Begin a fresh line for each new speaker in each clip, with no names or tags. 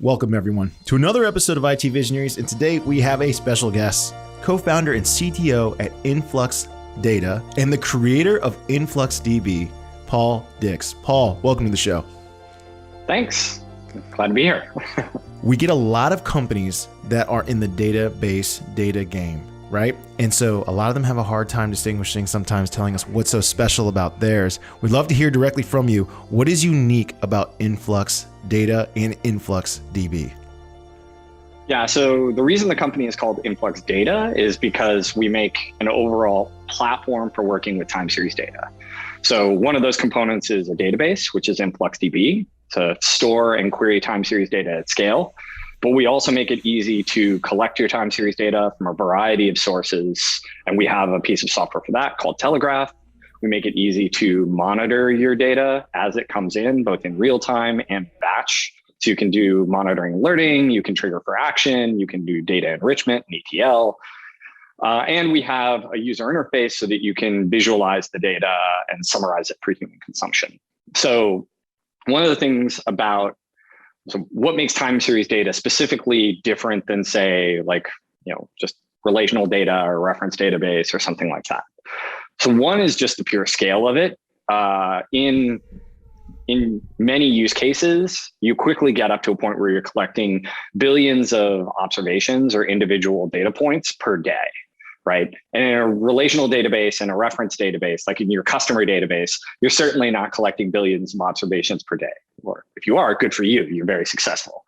Welcome everyone to another episode of IT Visionaries, and today we have a special guest, co-founder and CTO at Influx Data and the creator of InfluxDB, Paul Dix. Paul, welcome to the show.
Thanks. Glad to be here.
We get a lot of companies that are in the database data game, right? And so a lot of them have a hard time distinguishing, sometimes telling us what's so special about theirs. We'd love to hear directly from you. What is unique about Influx Data and InfluxDB?
Yeah, so the reason the company is called Influx Data is because we make an overall platform for working with time series data. So one of those components is a database, which is InfluxDB, to store and query time series data at scale. But we also make it easy to collect your time series data from a variety of sources. And we have a piece of software for that called Telegraph. We make it easy to monitor your data as it comes in, both in real time and batch. So you can do monitoring alerting, you can trigger for action, you can do data enrichment and ETL. And we have a user interface so that you can visualize the data and summarize it for human consumption. So one of the things about what makes time series data specifically different than, say, just relational data or reference database or something like that. So one is just the pure scale of it. In many use cases, you quickly get up to a point where you're collecting billions of observations or individual data points per day, right? And in a relational database and a reference database, like in your customer database, you're certainly not collecting billions of observations per day. Or if you are, good for you, you're very successful.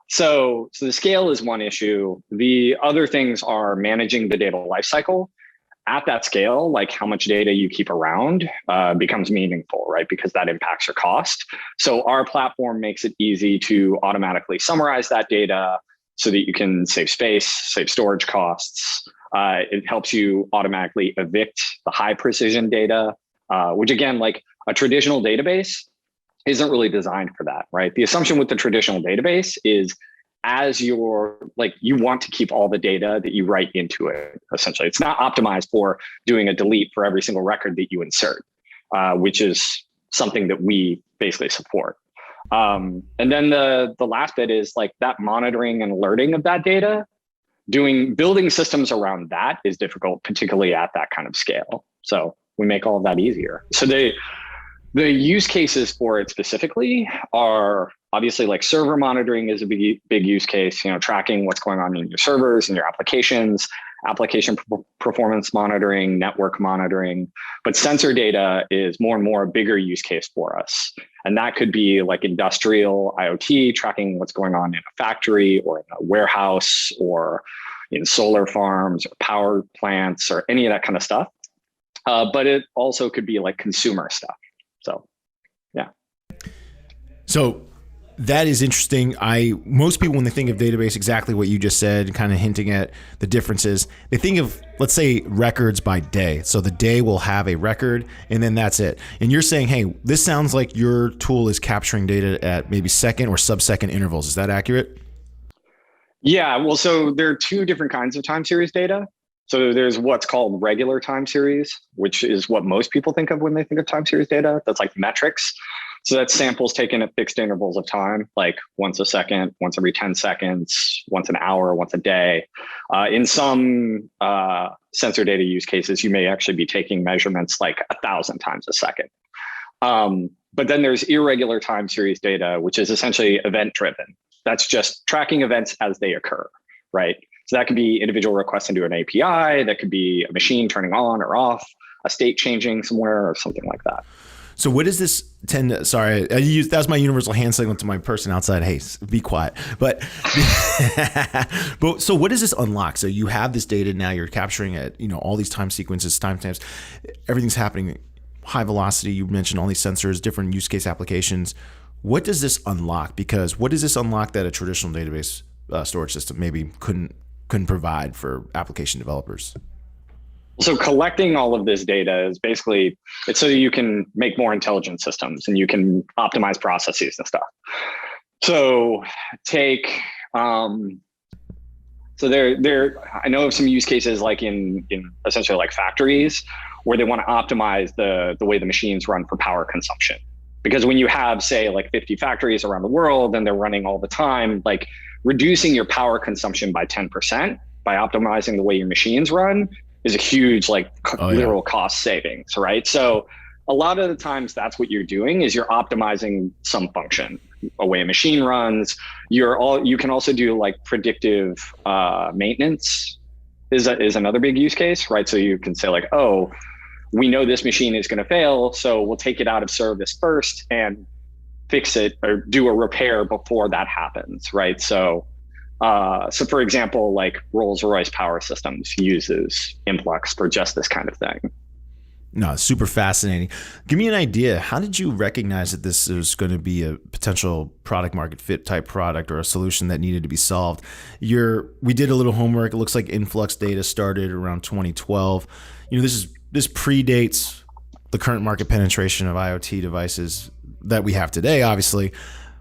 So the scale is one issue. The other things are managing the data lifecycle. At that scale, like how much data you keep around becomes meaningful, right? Because that impacts your cost. So our platform makes it easy to automatically summarize that data so that you can save space, save storage costs. It helps you automatically evict the high precision data, which again, like a traditional database isn't really designed for that, right? The assumption with the traditional database is as you want to keep all the data that you write into it, essentially. It's not optimized for doing a delete for every single record that you insert, which is something that we basically support. And then the last bit is like that monitoring and alerting of that data. Building systems around that is difficult, particularly at that kind of scale. So we make all of that easier. So the use cases for it specifically are obviously like server monitoring is a big use case, tracking what's going on in your servers and your applications, application performance monitoring, network monitoring. But sensor data is more and more a bigger use case for us. And that could be like industrial IoT, tracking what's going on in a factory or in a warehouse or in solar farms or power plants or any of that kind of stuff. But it also could be like consumer stuff. So, yeah.
So that is interesting. Most people, when they think of database, exactly what you just said, kind of hinting at the differences, they think of, let's say, records by day. So the day will have a record and then that's it. And you're saying, hey, this sounds like your tool is capturing data at maybe second or sub-second intervals. Is that accurate?
Yeah, well, so there are two different kinds of time series data. So there's what's called regular time series, which is what most people think of when they think of time series data. That's like metrics. So that's samples taken at fixed intervals of time, like once a second, once every 10 seconds, once an hour, once a day. In some sensor data use cases, you may actually be taking measurements like 1,000 times a second. But then there's irregular time series data, which is essentially event driven. That's just tracking events as they occur, right? So that could be individual requests into an API. That could be a machine turning on or off, a state changing somewhere or something like that.
So what does this tend to, sorry, that's my universal hand signal to my person outside. Hey, be quiet. But so what does this unlock? So you have this data now, you're capturing it, all these time sequences, timestamps, everything's happening high velocity. You mentioned all these sensors, different use case applications. What does this unlock? Because what does this unlock that a traditional database storage system maybe couldn't provide for application developers?
So collecting all of this data is basically, it's so you can make more intelligent systems and you can optimize processes and stuff. So I know of some use cases like in essentially like factories where they want to optimize the way the machines run for power consumption. Because when you have, say, like 50 factories around the world and they're running all the time, like reducing your power consumption by 10% by optimizing the way your machines run is a huge, like, literal cost savings, right? So a lot of the times that's what you're doing is you're optimizing some function, a way a machine runs. You can also do like predictive maintenance is another big use case, right? So you can say like, oh, we know this machine is going to fail, so we'll take it out of service first and fix it or do a repair before that happens, right? So for example, like Rolls-Royce Power Systems uses Influx for just this kind of thing.
No, super fascinating. Give me an idea. How did you recognize that this was going to be a potential product market fit type product or a solution that needed to be solved? We did a little homework. It looks like Influx data started around 2012. This predates the current market penetration of IoT devices that we have today, obviously.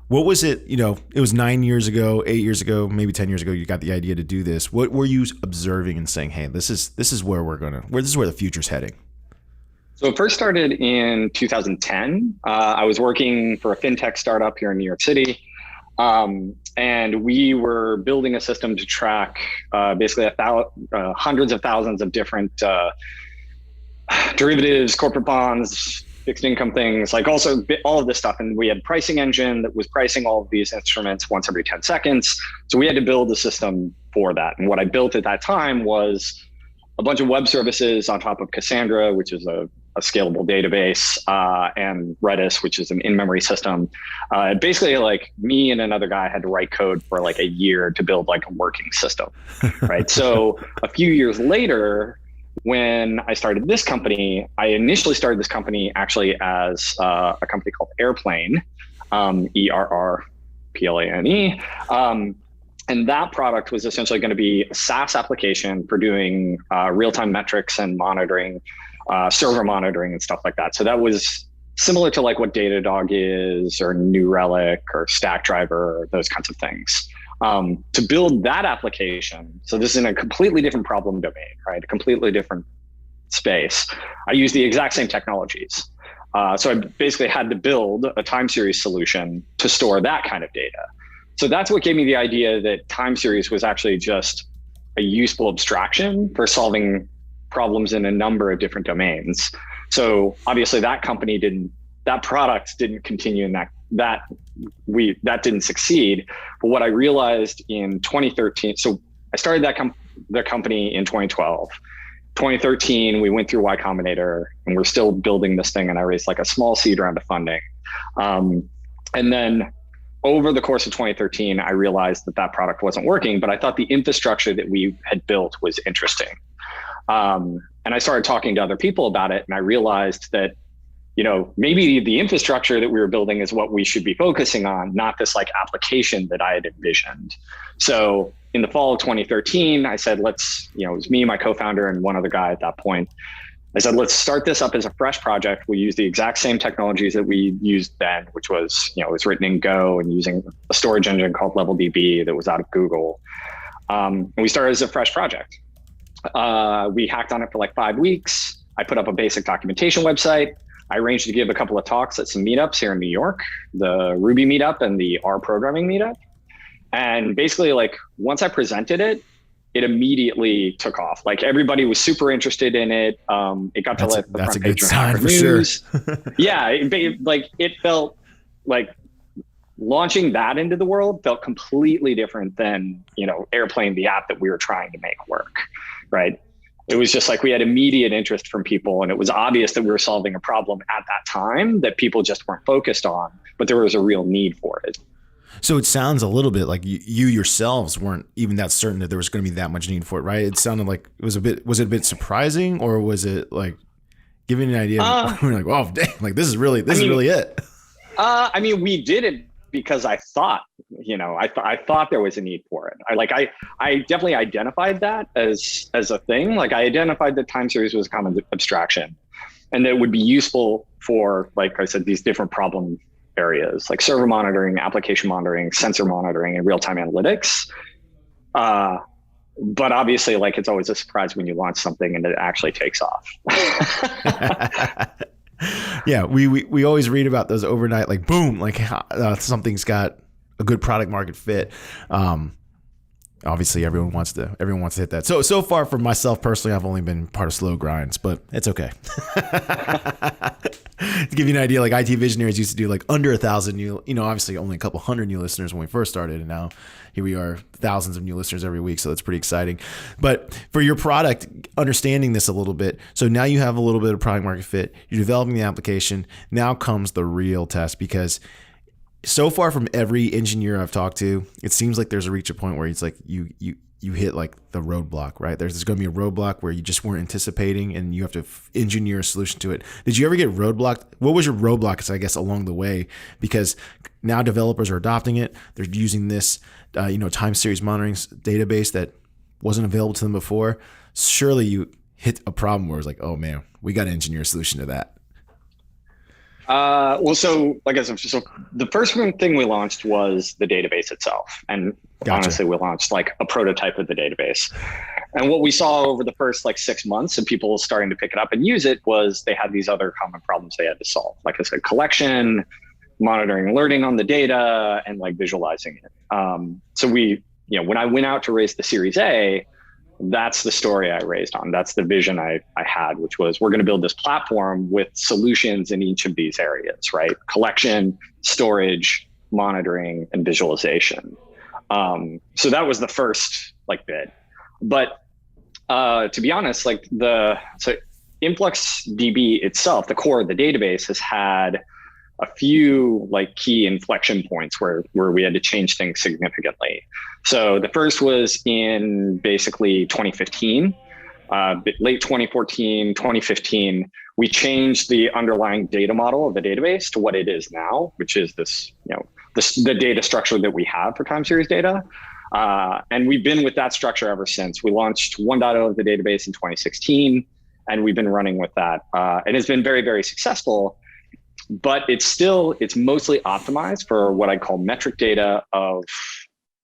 What was it? It was 9 years ago, 8 years ago, maybe 10 years ago, you got the idea to do this. What were you observing and saying, hey, this is where this is where the future's heading?
So it first started in 2010. I was working for a fintech startup here in New York City. And we were building a system to track basically hundreds of thousands of different derivatives, corporate bonds, fixed income things, like also all of this stuff. And we had pricing engine that was pricing all of these instruments once every 10 seconds. So we had to build a system for that. And what I built at that time was a bunch of web services on top of Cassandra, which is a scalable database, and Redis, which is an in-memory system. Basically, like me and another guy had to write code for like a year to build like a working system, right? So a few years later, when I started this company, I initially started this company actually as a company called Airplane, ERRPLANE. And that product was essentially going to be a SaaS application for doing real-time metrics and monitoring, server monitoring and stuff like that. So that was similar to like what Datadog is or New Relic or Stackdriver or those kinds of things. To build that application, so this is in a completely different problem domain, right? A completely different space. I use the exact same technologies. So I basically had to build a time series solution to store that kind of data. So that's what gave me the idea that time series was actually just a useful abstraction for solving problems in a number of different domains. So obviously that product didn't continue in that didn't succeed. But what I realized in 2013, so I started the company in 2012. 2013, we went through Y Combinator and we're still building this thing. And I raised like a small seed round of funding. And then over the course of 2013, I realized that product wasn't working, but I thought the infrastructure that we had built was interesting. And I started talking to other people about it. And I realized that, maybe the infrastructure that we were building is what we should be focusing on, not this like application that I had envisioned. So in the fall of 2013, I said, it was me, my co-founder, and one other guy at that point. I said, let's start this up as a fresh project. We use the exact same technologies that we used then, which was, it was written in Go and using a storage engine called LevelDB that was out of Google. And we started as a fresh project. We hacked on it for like 5 weeks. I put up a basic documentation website. I arranged to give a couple of talks at some meetups here in New York, the Ruby meetup and the R programming meetup. And basically, like, once I presented it, it immediately took off. Like, everybody was super interested in it. It got to the front page of Hacker News. Yeah, it felt like launching that into the world felt completely different than, Airplane, the app that we were trying to make work, right? It was just like we had immediate interest from people, and it was obvious that we were solving a problem at that time that people just weren't focused on, but there was a real need for it.
So it sounds a little bit like you yourselves weren't even that certain that there was going to be that much need for it, right? It sounded like was it a bit surprising, or was it like giving an idea? We're like, oh, dang, like this is really it.
I mean, we did it because I thought, I thought there was a need for it. I definitely identified that as a thing. Like, I identified that time series was a common abstraction, and that it would be useful for, like I said, these different problem areas like server monitoring, application monitoring, sensor monitoring, and real-time analytics. But obviously, like, it's always a surprise when you launch something and it actually takes off.
Yeah, we always read about those overnight, like boom, like something's got a good product market fit. Obviously everyone wants to hit that. So far for myself personally, I've only been part of slow grinds, but it's okay. To give you an idea, like IT Visionaries used to do like under 1,000 new, obviously only a couple hundred new listeners when we first started, and now here we are, thousands of new listeners every week. So that's pretty exciting. But for your product, understanding this a little bit, so now you have a little bit of product market fit, you're developing the application. Now comes the real test, because so far from every engineer I've talked to, it seems like there's a reach a point where it's like you hit like the roadblock, right? There's going to be a roadblock where you just weren't anticipating, and you have to engineer a solution to it. Did you ever get roadblocked? What was your roadblocks, I guess, along the way? Because now developers are adopting it. They're using this, time series monitoring database that wasn't available to them before. Surely you hit a problem where it's like, oh man, we got to engineer a solution to that.
So like I said, so the first thing we launched was the database itself. And honestly, we launched like a prototype of the database. And what we saw over the first like 6 months of people starting to pick it up and use it was they had these other common problems they had to solve. Like I said, collection, monitoring, alerting on the data, and like visualizing it. So we, when I went out to raise the Series A, that's the story I raised on. That's the vision I had, which was we're going to build this platform with solutions in each of these areas, right? Collection, storage, monitoring, and visualization. So that was the first like bit. But to be honest, so InfluxDB itself, the core of the database, has had a few like key inflection points where we had to change things significantly. So the first was in basically 2015, late 2014, 2015, we changed the underlying data model of the database to what it is now, which is this, the data structure that we have for time series data. And we've been with that structure ever since. We launched 1.0 of the database in 2016, and we've been running with that. And it's been very, very successful. But it's mostly optimized for what I call metric data of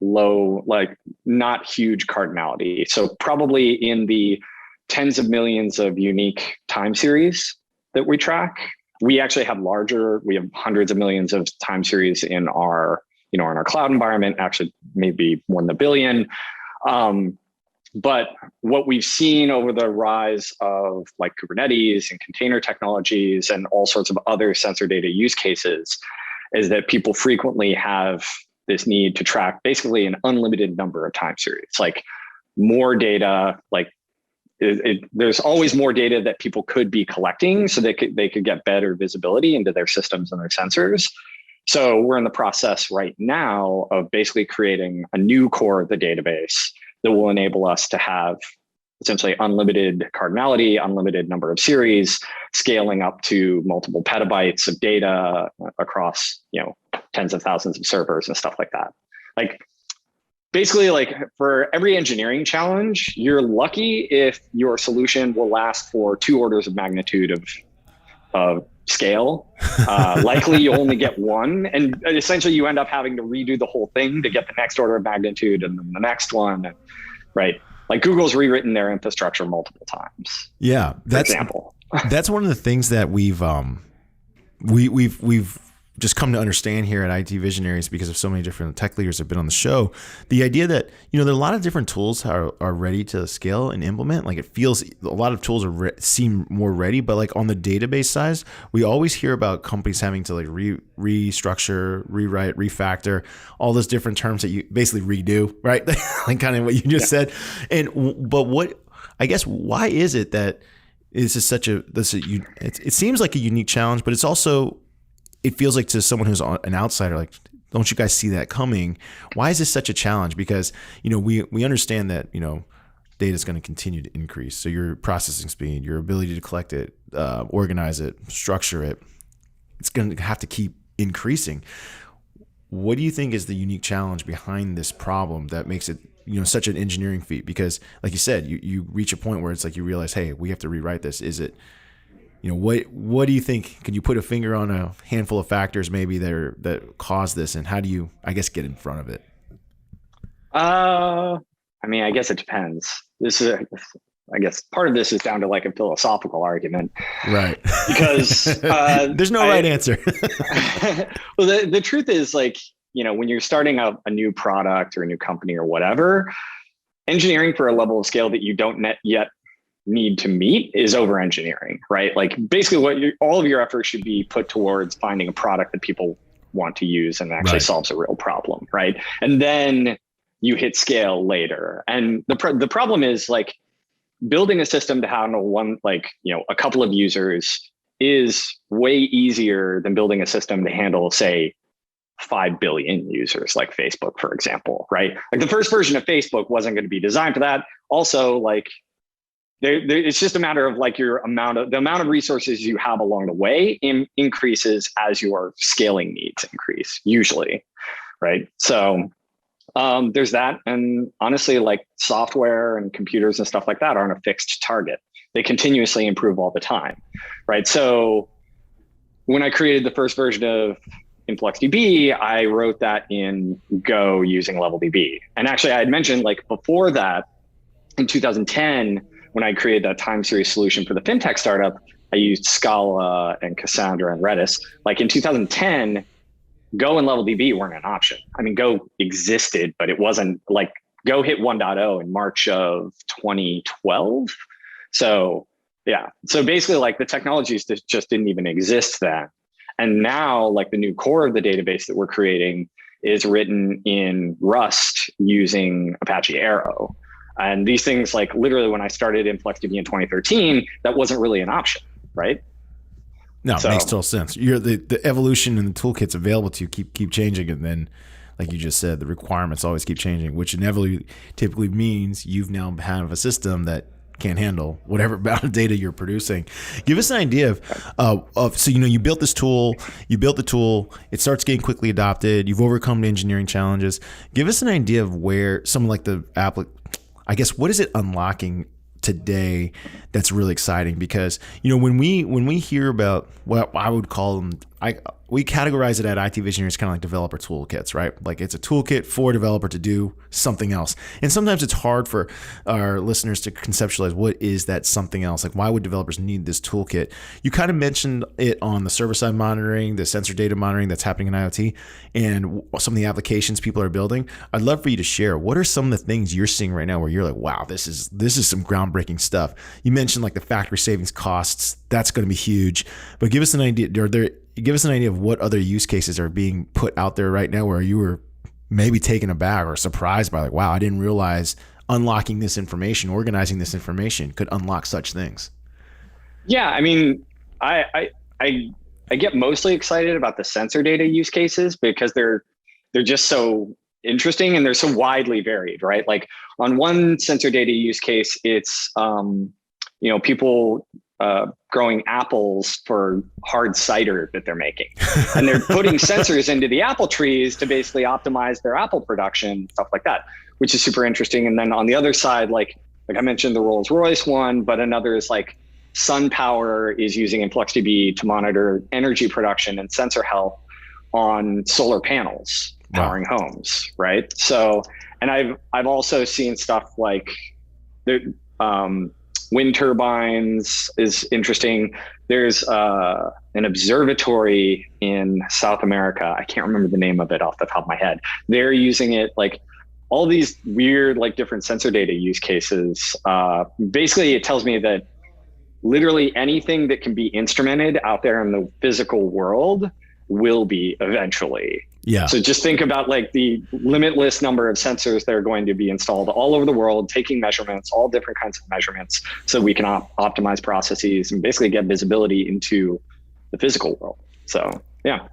low, like not huge cardinality. So probably in the tens of millions of unique time series that we track. We actually have we have hundreds of millions of time series in our, in our cloud environment, actually maybe more than a billion. But what we've seen over the rise of like Kubernetes and container technologies and all sorts of other sensor data use cases is that people frequently have this need to track basically an unlimited number of time series, like more data, like there's always more data that people could be collecting so they could get better visibility into their systems and their sensors. So we're in the process right now of basically creating a new core of the database that will enable us to have essentially unlimited cardinality, unlimited number of series, scaling up to multiple petabytes of data across, tens of thousands of servers and stuff like that. Like basically, like for every engineering challenge, you're lucky if your solution will last for 2 orders of magnitude of scale. Likely you only get one, and essentially you end up having to redo the whole thing to get the next order of magnitude and then the next one, right? Like Google's rewritten their infrastructure multiple times.
Yeah, that's
example.
That's one of the things that we've just come to understand here at IT Visionaries because of so many different tech leaders have been on the show. The idea that, there are a lot of different tools are ready to scale and implement. Like it feels a lot of tools seem more ready, but like on the database side, we always hear about companies having to like restructure, rewrite, refactor, all those different terms that you basically redo, right? Like kind of what you just said. But why is it that this is it seems like a unique challenge, but it's also, it feels like to someone who's an outsider, like, don't you guys see that coming? Why is this such a challenge? Because, we understand that, data is going to continue to increase. So your processing speed, your ability to collect it, organize it, structure it, it's going to have to keep increasing. What do you think is the unique challenge behind this problem that makes it, such an engineering feat? Because like you said, you reach a point where it's like you realize, hey, we have to rewrite this. Is it, what do you think? Can you put a finger on a handful of factors maybe that cause this, and how do you, I guess, get in front of it?
I guess it depends. I guess part of this is down to like a philosophical argument,
right?
Because
there's no right answer.
Well, the truth is, like, when you're starting up a new product or a new company or whatever, engineering for a level of scale that you don't yet need to meet is over engineering, right? Like basically all of your efforts should be put towards finding a product that people want to use and actually solves a real problem, right? And then you hit scale later. And the problem is, like, building a system to handle a couple of users is way easier than building a system to handle, say, 5 billion users, like Facebook, for example, right? Like the first version of Facebook wasn't going to be designed for that. Also, like, it's just a matter of like the amount of resources you have along the way increases as your scaling needs increase, usually, right? So there's that. And honestly, like software and computers and stuff like that aren't a fixed target. They continuously improve all the time, right? So when I created the first version of InfluxDB, I wrote that in Go using LevelDB. And actually, I had mentioned, like, before that, in 2010, when I created that time series solution for the fintech startup, I used Scala and Cassandra and Redis. Like in 2010, Go and LevelDB weren't an option. I mean, Go existed, but it wasn't like Go hit 1.0 in March of 2012. So yeah, so basically, like, the technologies that just didn't even exist then. And now, like, the new core of the database that we're creating is written in Rust using Apache Arrow. And these things, like, literally when I started InfluxDB in 2013, that wasn't really an option, right?
No, it makes total sense. The evolution and the toolkits available to you keep changing, and then, like you just said, the requirements always keep changing, which inevitably typically means you've now have a system that can't handle whatever amount of data you're producing. Give us an idea of so you built this tool, it starts getting quickly adopted, you've overcome the engineering challenges. Give us an idea of where some, like, the I guess, what is it unlocking today that's really exciting? Because when we hear about what I would call them, we categorize it at IT Visionaries kind of like developer toolkits, right? Like, it's a toolkit for a developer to do something else. And sometimes it's hard for our listeners to conceptualize what is that something else. Like, why would developers need this toolkit? You kind of mentioned it on the server-side monitoring, the sensor data monitoring that's happening in IoT, and some of the applications people are building. I'd love for you to share, what are some of the things you're seeing right now where you're like, wow, this is some groundbreaking stuff. You mentioned, like, the factory savings costs. That's going to be huge. But give us an idea. Give us an idea of what other use cases are being put out there right now where you were maybe taken aback or surprised by, like, wow, I didn't realize unlocking this information, organizing this information could unlock such things.
Yeah, I mean, I get mostly excited about the sensor data use cases because they're just so interesting and they're so widely varied, right? Like, on one sensor data use case, it's people growing apples for hard cider that they're making. And they're putting sensors into the apple trees to basically optimize their apple production, stuff like that, which is super interesting. And then on the other side, like I mentioned the Rolls-Royce one, but another is like SunPower is using InfluxDB to monitor energy production and sensor health on solar panels powering homes, right? So, and I've also seen stuff like wind turbines is interesting. There's an observatory in South America. I can't remember the name of it off the top of my head. They're using it, like, all these weird, like, different sensor data use cases. Basically, it tells me that literally anything that can be instrumented out there in the physical world will be eventually.
Yeah.
So just think about, like, the limitless number of sensors that are going to be installed all over the world, taking measurements, all different kinds of measurements, so we can optimize processes and basically get visibility into the physical world. So, yeah.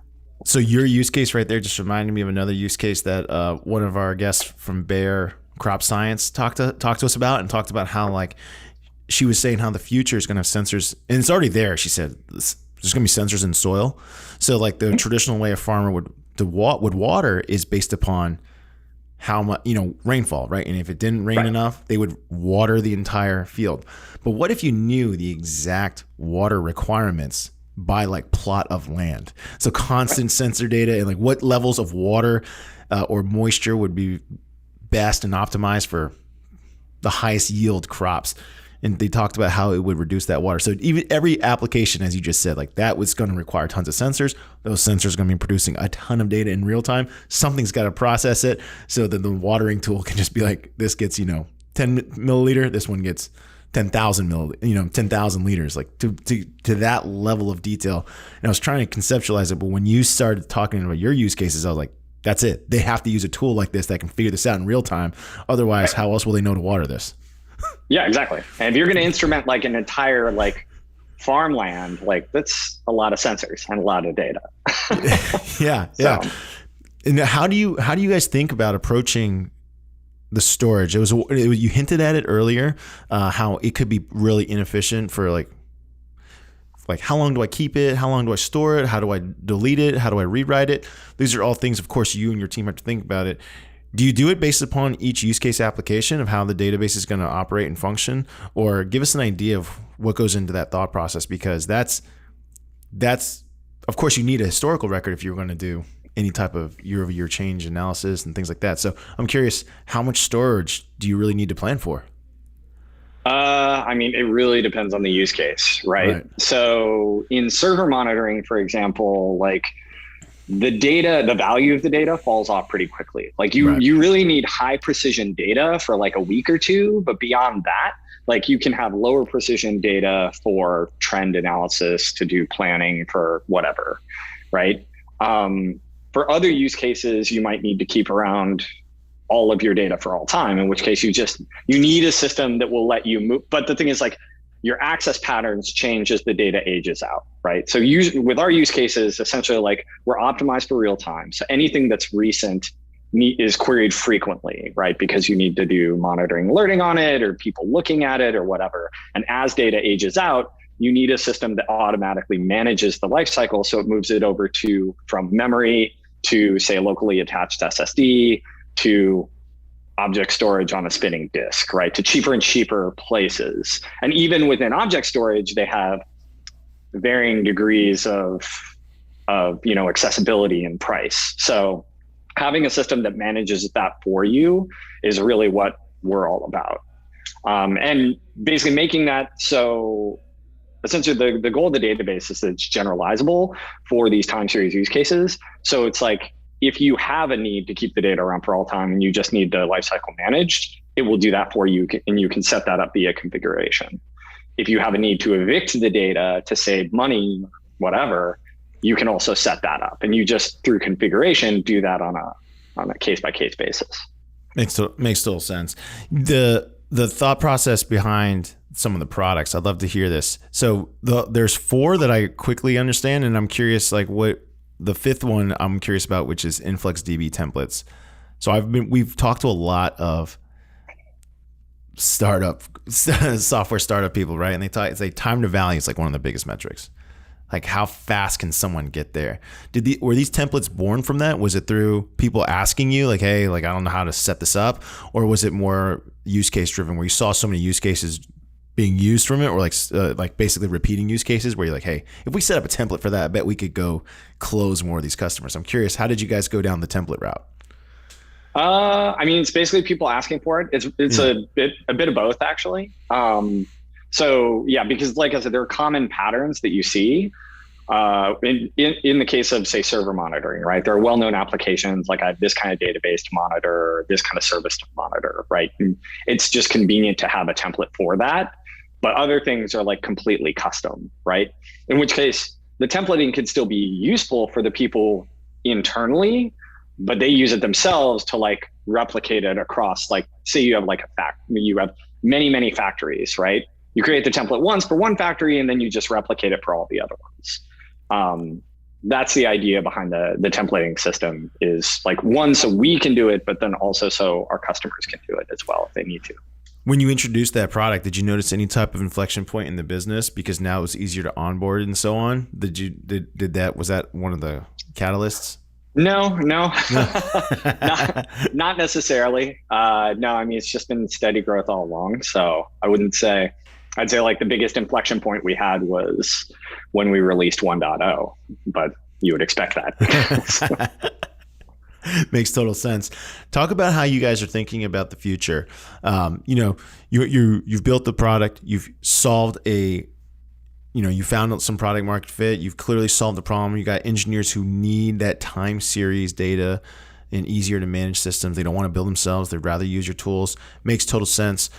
So your use case right there just reminded me of another use case that one of our guests from Bayer Crop Science talked to us about, and talked about how, like, she was saying how the future is going to have sensors, and it's already there. She said there's going to be sensors in soil. So, like, the traditional way a farmer would water is based upon how much, rainfall, right? And if it didn't rain enough, they would water the entire field. But what if you knew the exact water requirements by, like, plot of land? So constant sensor data and, like, what levels of water or moisture would be best and optimized for the highest yield crops. and they talked about how it would reduce that water. So even every application, as you just said, like that was going to require tons of sensors. Those sensors are going to be producing a ton of data in real time. Something's got to process it so that the watering tool can just be like, this gets, 10 milliliter, this one gets 10,000 milliliter, 10,000 liters, like to that level of detail. And I was trying to conceptualize it, but when you started talking about your use cases, I was like, that's it. They have to use a tool like this that can figure this out in real time. Otherwise, how else will they know to water this?
Yeah, exactly. And if you're going to instrument like an entire like farmland, like that's a lot of sensors and a lot of data.
Yeah. And how do you guys think about approaching the storage? You hinted at it earlier, how it could be really inefficient for like how long do I keep it? How long do I store it? How do I delete it? How do I rewrite it? These are all things, of course, you and your team have to think about it. Do you do it based upon each use case application of how the database is going to operate and function? Or give us an idea of what goes into that thought process, because that's of course, you need a historical record if you're going to do any type of year-over-year change analysis and things like that. So I'm curious, how much storage do you really need to plan for?
It really depends on the use case, right? So in server monitoring, for example, like the value of the data falls off pretty quickly. Like you really need high precision data for like a week or two, but beyond that, like you can have lower precision data for trend analysis to do planning for whatever, right? For other use cases, you might need to keep around all of your data for all time, in which case you need a system that will let you move. But the thing is, like, your access patterns change as the data ages out, right? So with our use cases, essentially, like, we're optimized for real time. So anything that's recent is queried frequently, right? Because you need to do monitoring, alerting on it, or people looking at it or whatever. And as data ages out, you need a system that automatically manages the lifecycle. So it moves it over from memory to, say, locally attached SSD, to object storage on a spinning disk, right? To cheaper and cheaper places. And even within object storage, they have varying degrees of accessibility and price. So having a system that manages that for you is really what we're all about. And basically making that so essentially the goal of the database is that it's generalizable for these time series use cases. So it's like, if you have a need to keep the data around for all time and you just need the lifecycle managed, it will do that for you, and you can set that up via configuration. If you have a need to evict the data to save money, whatever, you can also set that up, and you just through configuration do that on a case by case basis.
Makes total sense. The thought process behind some of the products, I'd love to hear this. So there's 4 that I quickly understand, and I'm curious, like, what the 5th one I'm curious about, which is InfluxDB templates. So we've talked to a lot of software startup people, right? And they say time to value is like one of the biggest metrics. Like, how fast can someone get there? Were these templates born from that? Was it through people asking you, like, hey, like, I don't know how to set this up? Or was it more use case driven, where you saw so many use cases being used from it, or like basically repeating use cases where you're like, hey, if we set up a template for that, I bet we could go close more of these customers. I'm curious, how did you guys go down the template route?
It's basically people asking for it. It's a bit of both, actually. So yeah, because like I said, there are common patterns that you see in the case of, say, server monitoring, right? There are well-known applications like I have this kind of database to monitor, this kind of service to monitor, right? And it's just convenient to have a template for that. But other things are like completely custom, right? In which case the templating could still be useful for the people internally, but they use it themselves to like replicate it across, like, say you have like you have many factories, right? You create the template once for one factory and then you just replicate it for all the other ones. That's the idea behind the templating system, is like, one, so we can do it, but then also so our customers can do it as well if they need to.
When you introduced that product, did you notice any type of inflection point in the business because now it was easier to onboard and so on? Was that one of the catalysts?
No, not necessarily. No, it's just been steady growth all along. So I'd say like the biggest inflection point we had was when we released 1.0, but you would expect that.
Makes total sense. Talk about how you guys are thinking about the future. You've built the product, you've solved you found out some product market fit, you've clearly solved the problem. You got engineers who need that time series data and easier to manage systems. They don't want to build themselves. They'd rather use your tools. Makes total sense.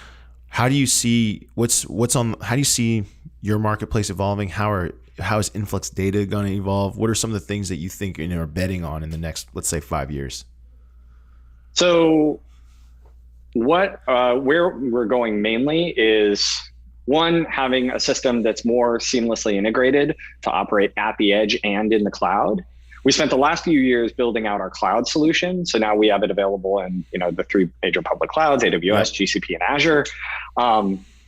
How do you see how do you see your marketplace evolving? How is Influx data going to evolve? What are some of the things that you think are betting on in the next, let's say, 5 years?
So where we're going mainly is, one, having a system that's more seamlessly integrated to operate at the edge and in the cloud. We spent the last few years building out our cloud solution. So now we have it available in the three major public clouds, AWS, GCP, and Azure.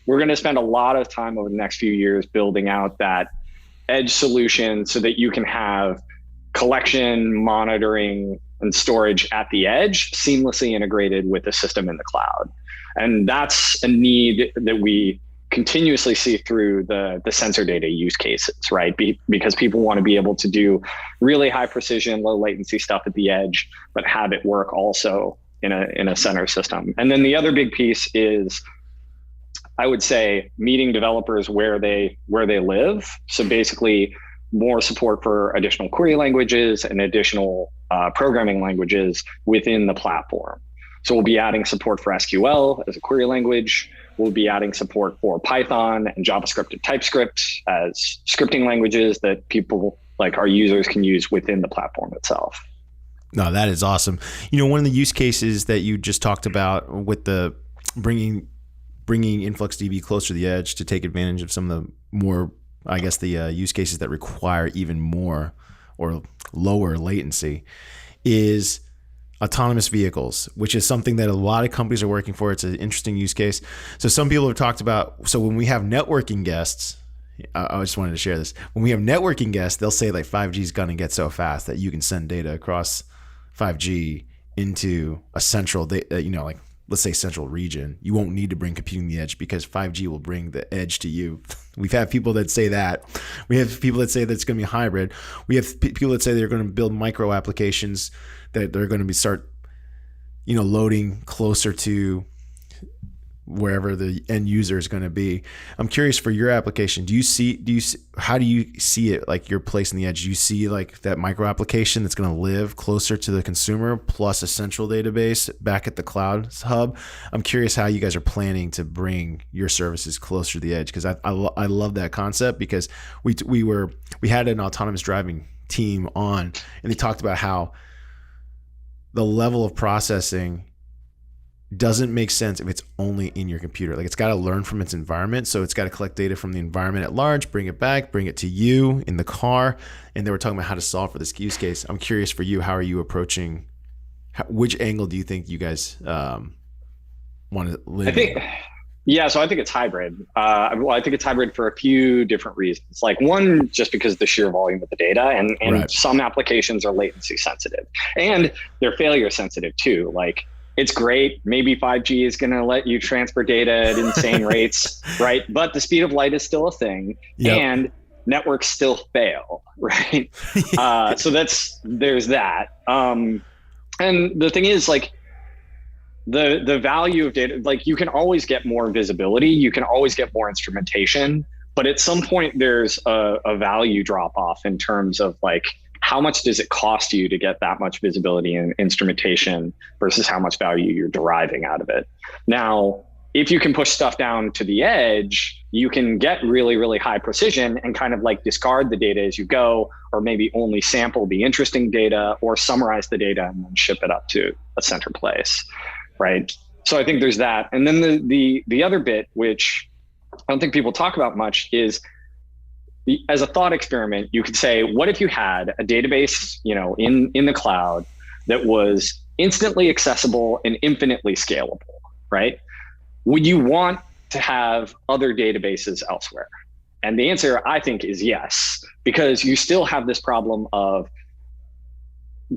We're going to spend a lot of time over the next few years building out that edge solution so that you can have collection, monitoring, and storage at the edge seamlessly integrated with the system in the cloud. And that's a need that we continuously see through the sensor data use cases, right? Because people want to be able to do really high precision, low latency stuff at the edge, but have it work also in a center system. And then the other big piece is, I would say, meeting developers where they live. So basically more support for additional query languages and additional programming languages within the platform. So we'll be adding support for SQL as a query language. We'll be adding support for Python and JavaScript and TypeScript as scripting languages that people, like our users, can use within the platform itself.
No, that is awesome. One of the use cases that you just talked about with the bringing InfluxDB closer to the edge to take advantage of some of the more, I guess, the use cases that require even more or lower latency is autonomous vehicles, which is something that a lot of companies are working for. It's an interesting use case. So some people have talked about, so when we have networking guests, I just wanted to share this. When we have networking guests, they'll say like 5G is going to get so fast that you can send data across 5G into a central, like let's say central region. You won't need to bring computing to the edge because 5G will bring the edge to you. We've had people that say that. We have people that say that it's going to be hybrid. We have people that say they're going to build micro applications that they're going to start, loading closer to wherever the end user is going to be. I'm curious for your application. How do you see it, like your place in the edge? Do you see like that micro application that's going to live closer to the consumer plus a central database back at the cloud hub? I'm curious how you guys are planning to bring your services closer to the edge, because I love that concept, because we had an autonomous driving team on, and they talked about how the level of processing doesn't make sense if it's only in your computer. Like, it's got to learn from its environment. So it's got to collect data from the environment at large, bring it back, bring it to you in the car. And they were talking about how to solve for this use case. I'm curious for you, how are you approaching, which angle do you think you guys want to live in?
So I think it's hybrid. I think it's hybrid for a few different reasons. Like, one, just because of the sheer volume of the data, and right. Some applications are latency sensitive and they're failure sensitive too. Like, it's great. Maybe 5G is going to let you transfer data at insane rates, right? But the speed of light is still a thing, and networks still fail, right? So there's that. And the thing is, like, the value of data, like, you can always get more visibility, you can always get more instrumentation, but at some point there's a value drop off in terms of, like, how much does it cost you to get that much visibility and instrumentation versus how much value you're deriving out of it. Now, if you can push stuff down to the edge, you can get really, really high precision and kind of like discard the data as you go, or maybe only sample the interesting data or summarize the data and then ship it up to a center place, right? So I think there's that. And then the other bit, which I don't think people talk about much, is as a thought experiment, you could say, what if you had a database, in the cloud that was instantly accessible and infinitely scalable, right? Would you want to have other databases elsewhere? And the answer, I think, is yes, because you still have this problem of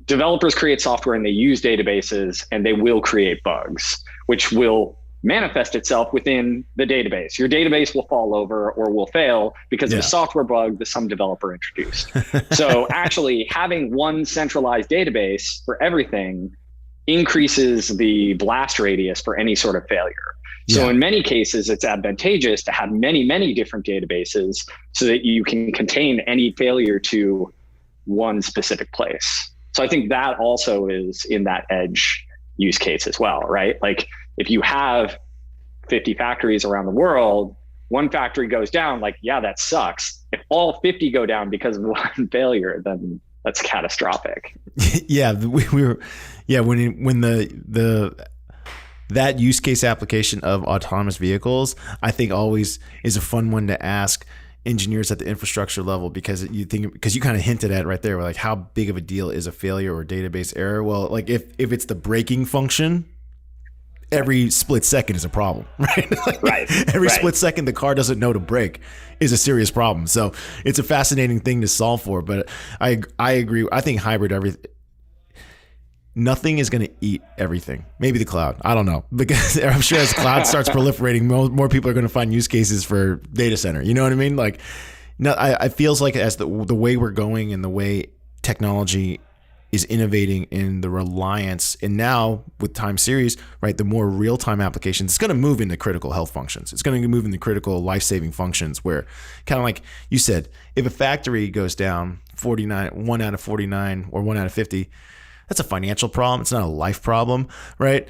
developers create software and they use databases and they will create bugs, which will manifest itself within the database. Your database will fall over or will fail because of a software bug that some developer introduced. So actually having one centralized database for everything increases the blast radius for any sort of failure. So in many cases, it's advantageous to have many, many different databases so that you can contain any failure to one specific place. So I think that also is in that edge use case as well, right? Like if you have 50 factories around the world, one factory goes down, like, yeah, that sucks. If all 50 go down because of one failure, then that's catastrophic.
Yeah, we were, when that use case application of autonomous vehicles, I think always is a fun one to ask engineers at the infrastructure level, because you kind of hinted at right there, like how big of a deal is a failure or database error? Well, like if it's the braking function, every split second is a problem, right? Every split second the car doesn't know to brake is a serious problem. So it's a fascinating thing to solve for. But I agree. I think nothing is going to eat everything. Maybe the cloud. I don't know, because I'm sure as cloud starts proliferating, more people are going to find use cases for data center. You know what I mean? Like, no, I feels like as the way we're going and the way technology is innovating in the reliance, and now with time series, right, the more real-time applications, it's going to move into critical health functions. It's going to move into critical life-saving functions where, kind of like you said, if a factory goes down 1 out of 49 or 1 out of 50, that's a financial problem. It's not a life problem, right?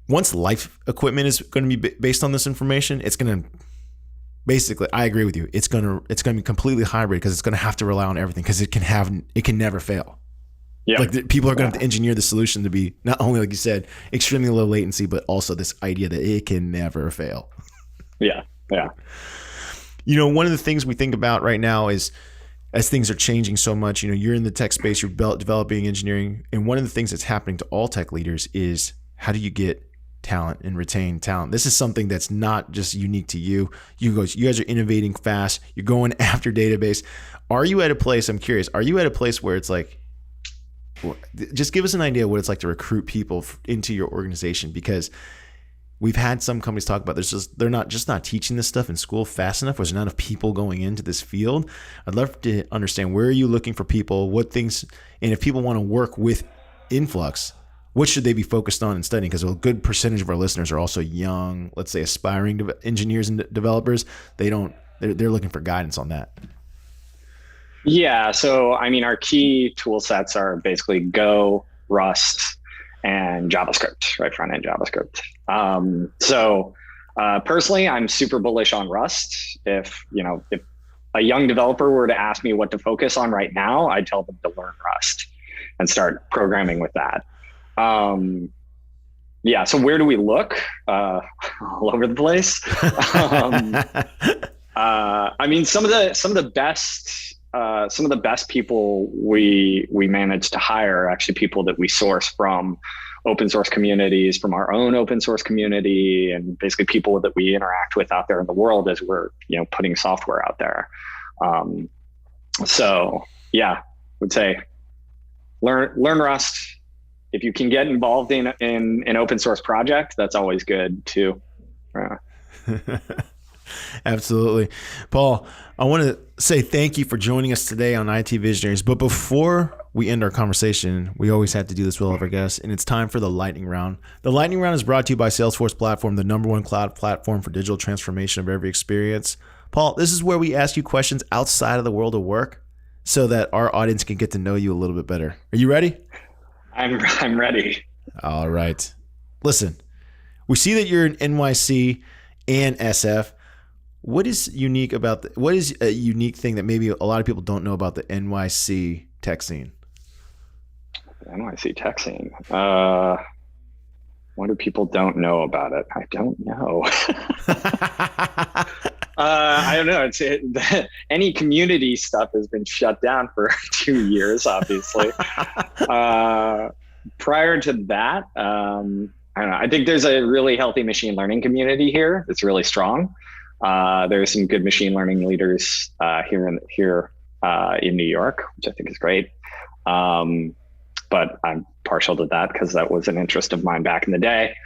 Once life equipment is going to be based on this information, it's going to basically, I agree with you. It's going to be completely hybrid, because it's going to have to rely on everything, because it can never fail. Yeah. Like people are going to have to engineer the solution to be not only, like you said, extremely low latency, but also this idea that it can never fail.
Yeah. Yeah.
You know, one of the things we think about right now is, as things are changing so much, you know, you're in the tech space, you're developing engineering. And one of the things that's happening to all tech leaders is, how do you get talent and retain talent? This is something that's not just unique to you. You guys are innovating fast. You're going after database. Are you at a place, I'm curious, are you at a place where it's like, just give us an idea of what it's like to recruit people into your organization? Because we've had some companies talk about they're not teaching this stuff in school fast enough. There's not enough people going into this field. I'd love to understand, where are you looking for people? What things, and if people want to work with Influx, what should they be focused on and studying? Because a good percentage of our listeners are also young, let's say aspiring engineers and developers. They're looking for guidance on that.
Yeah. So, I mean, our key tool sets are basically Go, Rust, and JavaScript, right? Front end JavaScript. Personally, I'm super bullish on Rust. If a young developer were to ask me what to focus on right now, I'd tell them to learn Rust and start programming with that. So where do we look? All over the place. I mean, some of the best people we managed to hire are actually people that we source from open source communities, from our own open source community, and basically people that we interact with out there in the world as we're putting software out there. I would say learn Rust. If you can get involved in an open source project, that's always good too.
Absolutely. Paul, I want to say thank you for joining us today on IT Visionaries. But before we end our conversation, we always have to do this with all of our guests, and it's time for the lightning round. The lightning round is brought to you by Salesforce Platform, the #1 cloud platform for digital transformation of every experience. Paul, this is where we ask you questions outside of the world of work so that our audience can get to know you a little bit better. Are you ready?
I'm ready.
All right. Listen, we see that you're in NYC and SF. What is unique about what is a unique thing that maybe a lot of people don't know about the NYC tech scene?
The NYC tech scene. What do people don't know about it? I don't know. I don't know. Any community stuff has been shut down for 2 years, obviously. Prior to that, I don't know. I think there's a really healthy machine learning community here. It's really strong. There's some good machine learning leaders here in New York, which I think is great. But I'm partial to that because that was an interest of mine back in the day.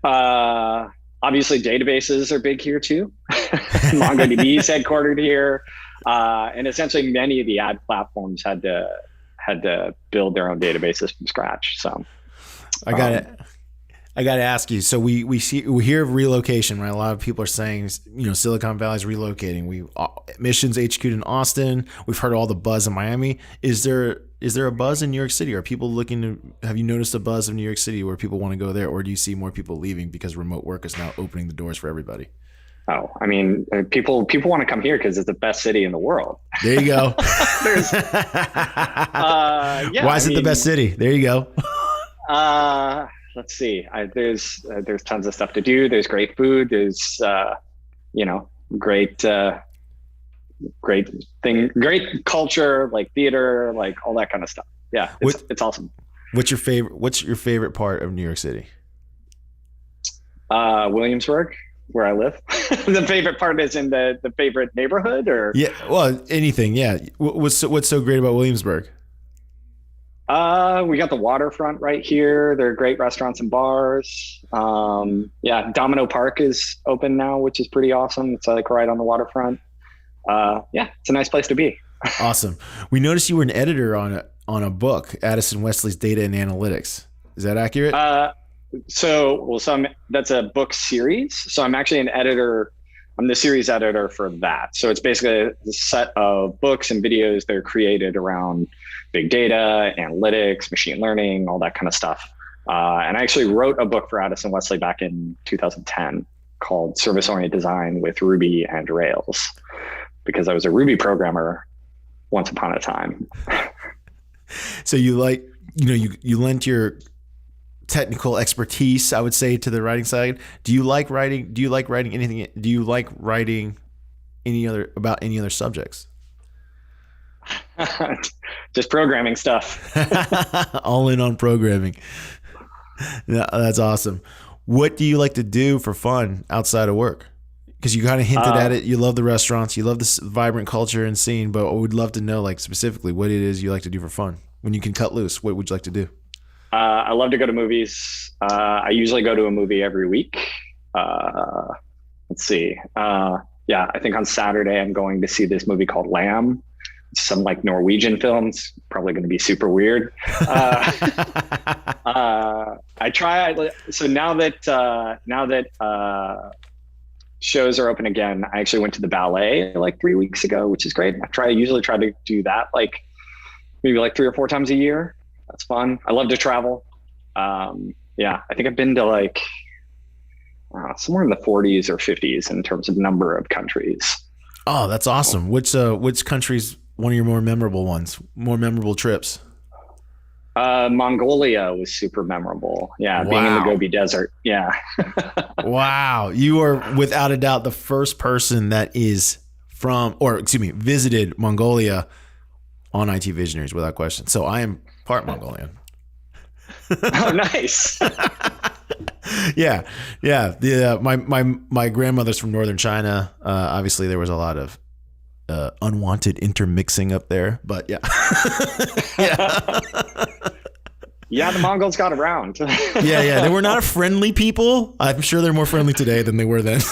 Obviously, databases are big here too. MongoDB is headquartered here, and essentially many of the ad platforms had to build their own databases from scratch. So,
I got to ask you. So we hear of relocation, right? A lot of people are saying, Silicon Valley's relocating. Missions HQ'd in Austin. We've heard all the buzz in Miami. Is there a buzz in New York City? Are people have you noticed a buzz in New York City where people want to go there, or do you see more people leaving because remote work is now opening the doors for everybody?
Oh, I mean, people want to come here because it's the best city in the world.
There you go. Why is it the best city? There you go.
Let's see. There's tons of stuff to do. There's great food. There's great culture, like theater, like all that kind of stuff. Yeah, it's awesome.
What's your favorite part of New York City?
Williamsburg, where I live. The favorite part is in the favorite neighborhood, or
anything. Yeah. What's so great about Williamsburg?
We got the waterfront right here. There are great restaurants and bars. Domino Park is open now, which is pretty awesome. It's like right on the waterfront. It's a nice place to be.
Awesome. We noticed you were an editor on a book, Addison Wesley's Data and Analytics. Is that accurate?
That's a book series. So I'm actually an editor. I'm the series editor for that. So it's basically a set of books and videos that are created around big data, analytics, machine learning, all that kind of stuff. And I actually wrote a book for Addison Wesley back in 2010 called Service-Oriented Design with Ruby and Rails, because I was a Ruby programmer once upon a time.
So you lent your technical expertise, I would say, to the writing side. Do you like writing anything? Do you like writing any other subjects?
Just programming stuff.
All in on programming. Yeah, that's awesome. What do you like to do for fun outside of work? Because you kind of hinted at it. You love the restaurants. You love this vibrant culture and scene. But we'd love to know, like, specifically what it is you like to do for fun. When you can cut loose, what would you like to do?
I love to go to movies. I usually go to a movie every week. Let's see. I think on Saturday I'm going to see this movie called Lamb. Some like Norwegian films, probably going to be super weird. I try. So now that shows are open again, I actually went to the ballet like 3 weeks ago, which is great. I usually try to do that like maybe like 3 or 4 times a year. That's fun. I love to travel. I think I've been to like somewhere in the 40s or 50s in terms of number of countries.
Oh, that's awesome. Which country's one of your more memorable trips?
Mongolia was super memorable. Yeah. Wow. Being in the Gobi Desert. Yeah.
Wow. You are without a doubt the first person that visited Mongolia on IT Visionaries without question. So I am part Mongolian.
Oh, nice.
Yeah. My grandmother's from northern China. Obviously there was a lot of unwanted intermixing up there, but yeah.
Yeah, the Mongols got around.
Yeah. They were not a friendly people. I'm sure they're more friendly today than they were then.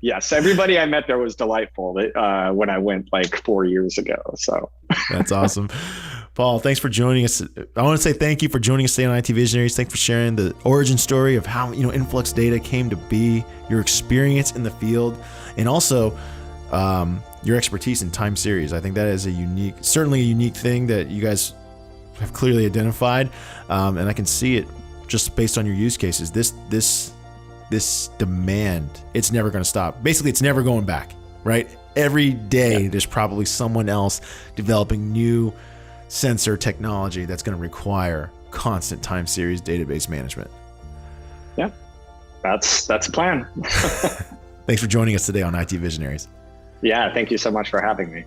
Yes, everybody I met there was delightful when I went like 4 years ago. So
that's awesome. Paul, thanks for joining us. I want to say thank you for joining us today on IT Visionaries. Thanks for sharing the origin story of how Influx Data came to be, your experience in the field, and also your expertise in time series. I think that is certainly a unique thing that you guys have clearly identified, and I can see it just based on your use cases. This demand, it's never going to stop. Basically, it's never going back, right? Every day, there's probably someone else developing new sensor technology that's going to require constant time series database management.
Yeah, that's the plan.
Thanks for joining us today on IT Visionaries.
Yeah, thank you so much for having me.